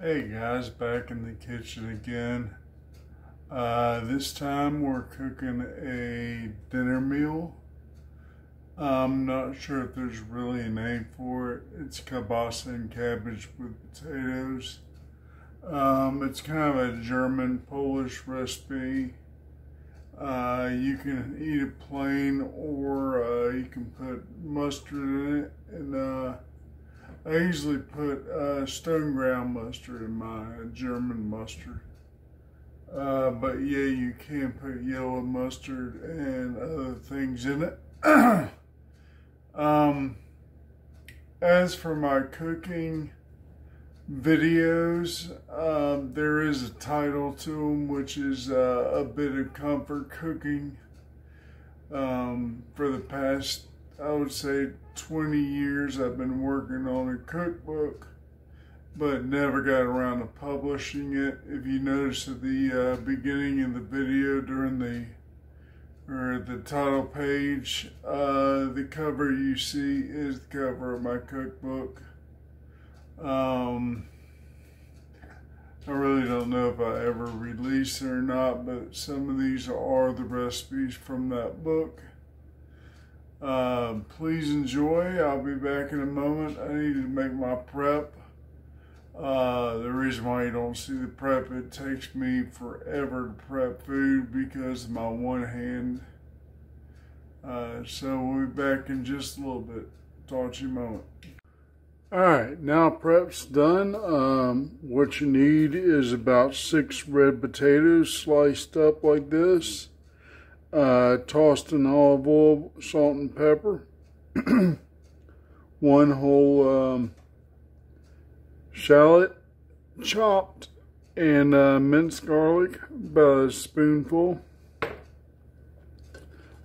Hey guys, back in the kitchen again. This time we're cooking a dinner meal. I'm not sure if there's really a name for it. It's kielbasa and cabbage with potatoes. It's kind of a German Polish recipe. You can eat it plain, or you can put mustard in it, and I usually put stone ground mustard in mine, German mustard. But yeah, you can put yellow mustard and other things in it. As for my cooking videos, there is a title to them, which is a bit of comfort cooking. For the past, I would say, 20 years I've been working on a cookbook, but never got around to publishing it. If you notice at the beginning of the video, during the title page, the cover you see is the cover of my cookbook. I really don't know if I ever release it or not, but some of these are the recipes from that book. Please enjoy. I'll be back in a moment. I need to make my prep. The reason why you don't see the prep, it takes me forever to prep food because of my one hand. So we'll be back in just a little bit. Talk to you in a moment. Alright, now prep's done. What you need is about 6 red potatoes sliced up like this. Tossed in olive oil, salt and pepper. 1 whole shallot chopped, and minced garlic, about a spoonful.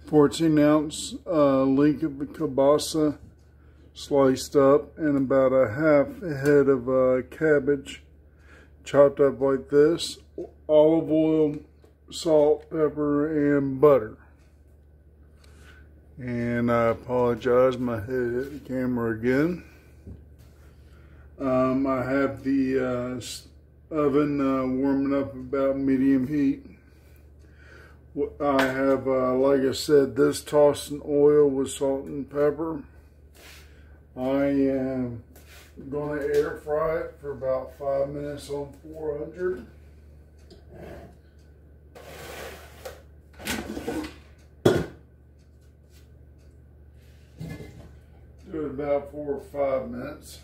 14-ounce link of the kielbasa sliced up, and about a half a head of cabbage chopped up like this. Olive oil, salt, pepper, and butter. And I apologize, my head hit the camera again. I have the oven warming up about medium heat. I have, like I said, this tossed in oil with salt and pepper. I am going to air fry it for about 5 minutes on 400. Do it about 4 or 5 minutes.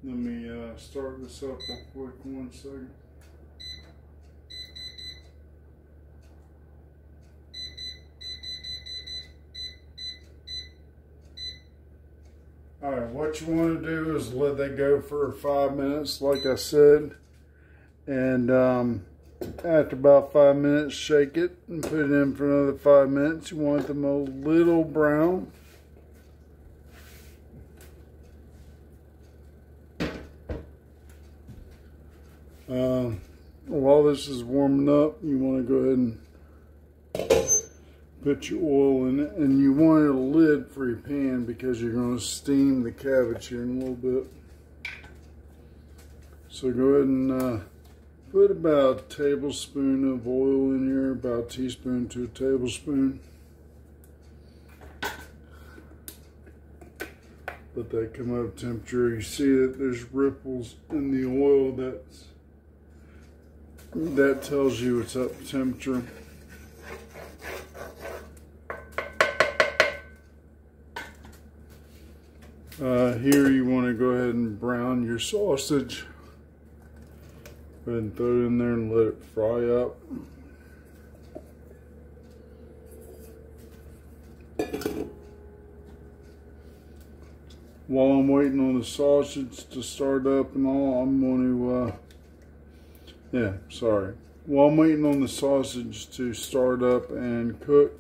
Let me start this up real quick, 1 second. Alright, what you want to do is let that go for 5 minutes, like I said. And after about 5 minutes, shake it and put it in for another 5 minutes. You want them a little brown. While this is warming up, you want to go ahead and put your oil in it, and you want a lid for your pan because you're going to steam the cabbage here in a little bit. So go ahead and put about a tablespoon of oil in here, about a teaspoon to a tablespoon. Let that come up to temperature. You see that there's ripples in the oil. That tells you it's up to temperature. Here you want to go ahead and brown your sausage. Go ahead and throw it in there and let it fry up. While I'm waiting on the sausage to start up and all, I'm going to, While I'm waiting on the sausage to start up and cook,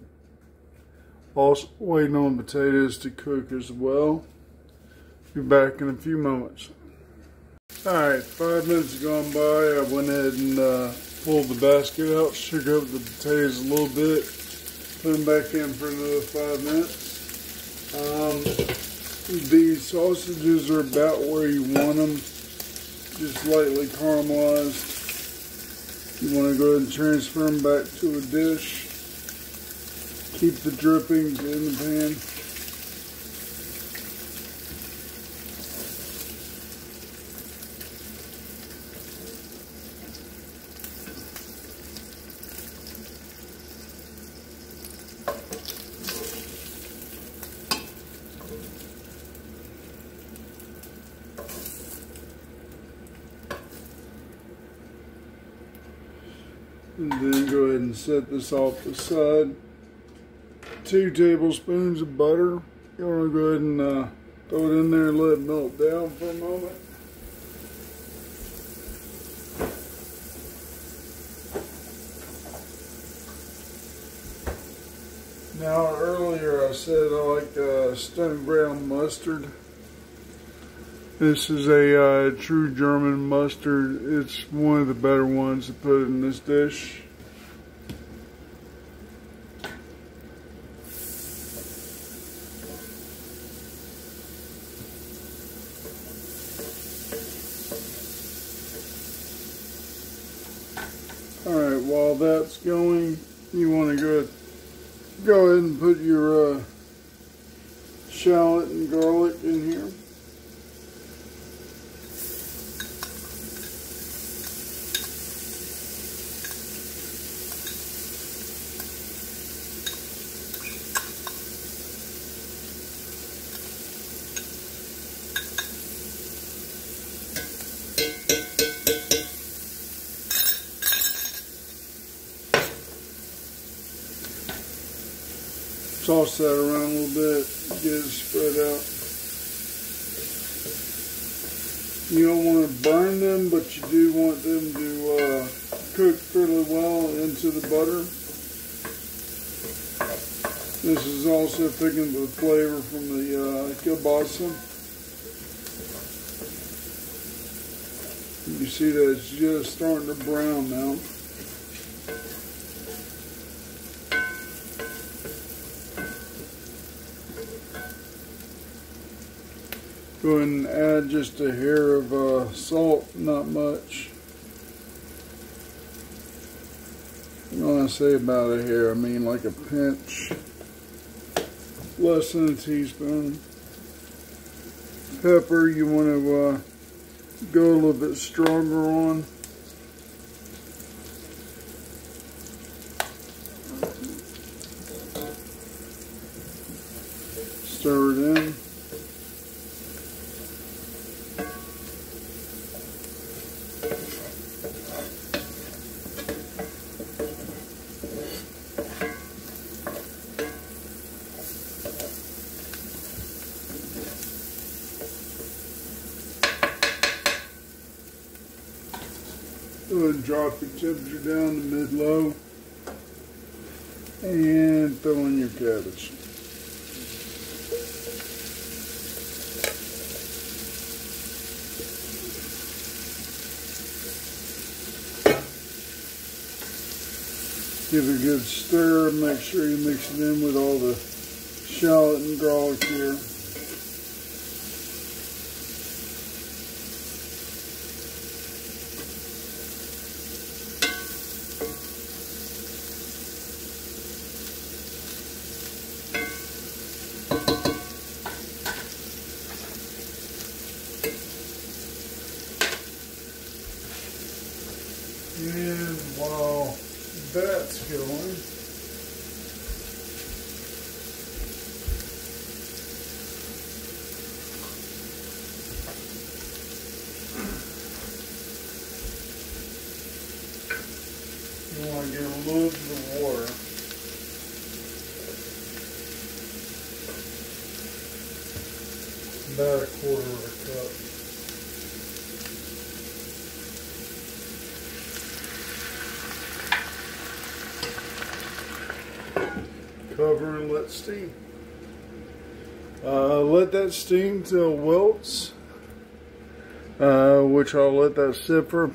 also waiting on potatoes to cook as well. Be back in a few moments. Alright, 5 minutes gone by. I went ahead and pulled the basket out, shook up the potatoes a little bit, put them back in for another 5 minutes. These sausages are about where you want them, just lightly caramelized. You want to go ahead and transfer them back to a dish. Keep the drippings in the pan. And then go ahead and set this off the side. 2 tablespoons of butter. You want to go ahead and throw it in there and let it melt down for a moment. Now earlier I said I like stone ground mustard. This is a true German mustard. It's one of the better ones to put in this dish. Alright, while that's going, you want to go ahead and put your shallot and garlic in here. Toss that around a little bit, get it spread out. You don't want to burn them, but you do want them to cook fairly well into the butter. This is also picking the flavor from the kielbasa. You see that it's just starting to brown now. Go ahead and add just a hair of salt, not much. When I say about a hair, I mean like a pinch, less than a teaspoon. Pepper, you want to go a little bit stronger on. Stir it in. Go ahead and drop your temperature down to mid-low and throw in your cabbage. Give it a good stir. Make sure you mix it in with all the shallot and garlic here. And while that's going, you want to get a little bit of water. About a quarter of a cup. Cover and let steam. Let that steam till it wilts, which I'll let that sit for a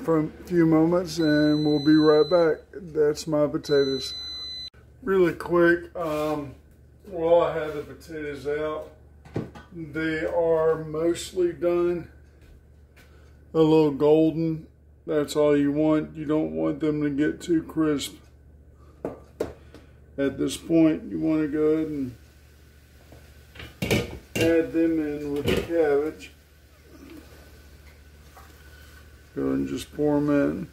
few moments and we'll be right back. That's my potatoes. Really quick, while I have the potatoes out, they are mostly done. A little golden. That's all you want. You don't want them to get too crisp. At this point, you want to go ahead and add them in with the cabbage. Go ahead and just pour them in.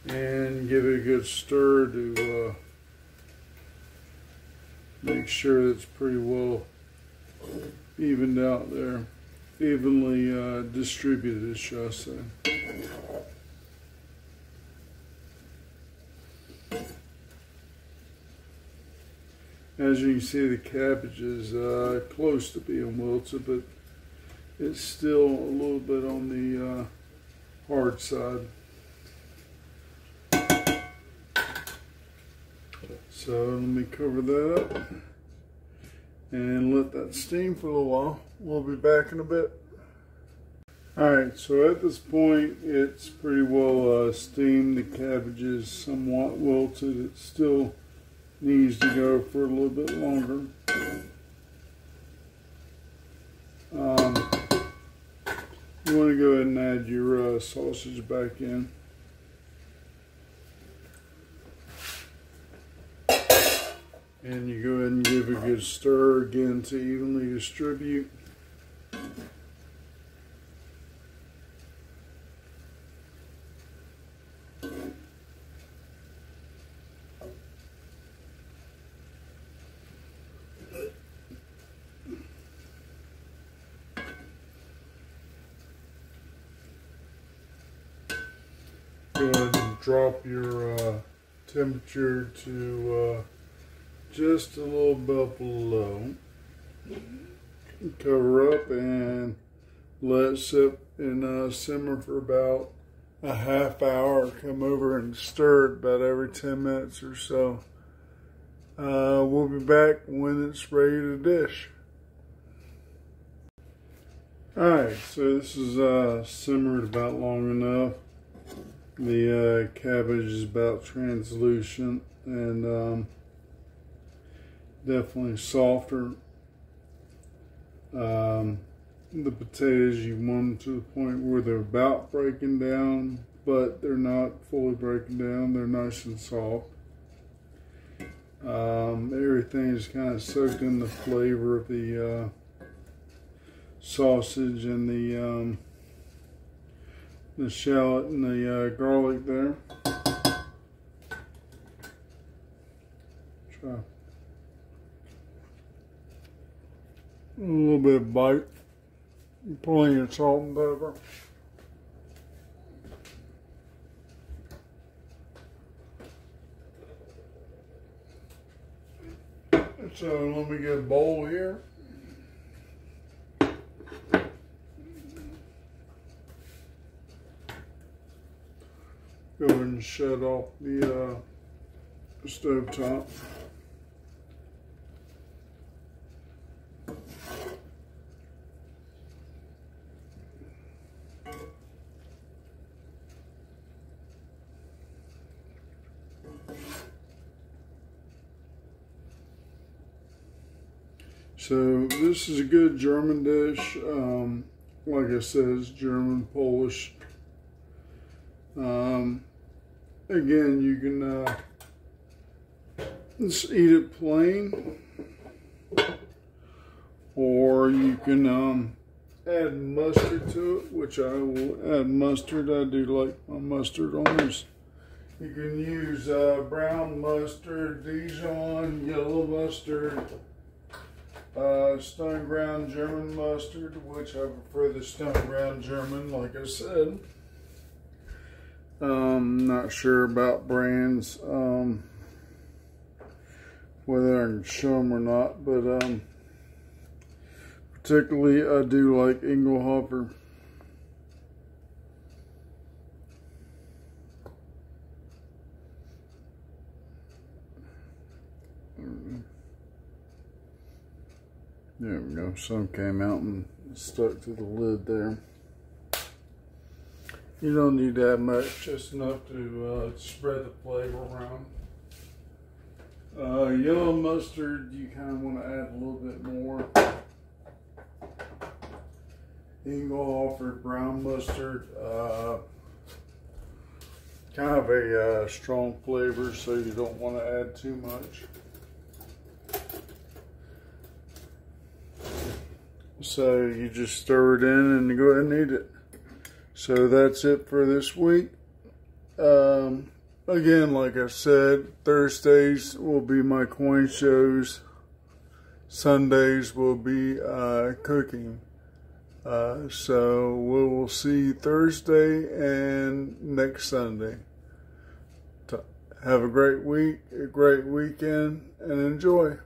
And give it a good stir to make sure it's pretty well evened out there. Evenly distributed, shall I say. As you can see, the cabbage is close to being wilted, but it's still a little bit on the hard side. So let me cover that up and let that steam for a little while. We'll be back in a bit. Alright, so at this point it's pretty well steamed. The cabbage is somewhat wilted. It still needs to go for a little bit longer. You want to go ahead and add your sausage back in. And you go ahead and give a good stir again to evenly distribute. Go ahead and drop your temperature to just a little bit below. Cover up and let it sit and simmer for about a half hour. Come over and stir it about every 10 minutes or so. We'll be back when it's ready to dish. Alright, so this is simmered about long enough. The cabbage is about translucent and definitely softer. The potatoes, you want them to the point where they're about breaking down, but they're not fully breaking down. They're nice and soft. Everything is kind of soaked in the flavor of the sausage and the shallot and the garlic there. Try a little bit of bite, plenty of salt and pepper. So let me get a bowl here. Go ahead and shut off the stove top. So this is a good German dish. Like I said, it's German, Polish. Again, you can just eat it plain, or you can add mustard to it, which I will add mustard. I do like my mustard on this. You can use brown mustard, Dijon, yellow mustard, stone ground German mustard, which I prefer the stone ground German, like I said. Not sure about brands, whether I can show them or not, but particularly I do like Engelhofer. There we go. Some came out and stuck to the lid there. You don't need that much, just enough to spread the flavor around. Yellow mustard, you kind of want to add a little bit more. You can go off for brown mustard. Kind of a strong flavor, so you don't want to add too much. So you just stir it in and you go ahead and eat it. So that's it for this week. Again, like I said, Thursdays will be my coin shows. Sundays will be cooking. So we will see Thursday and next Sunday. Have a great week, a great weekend, and enjoy.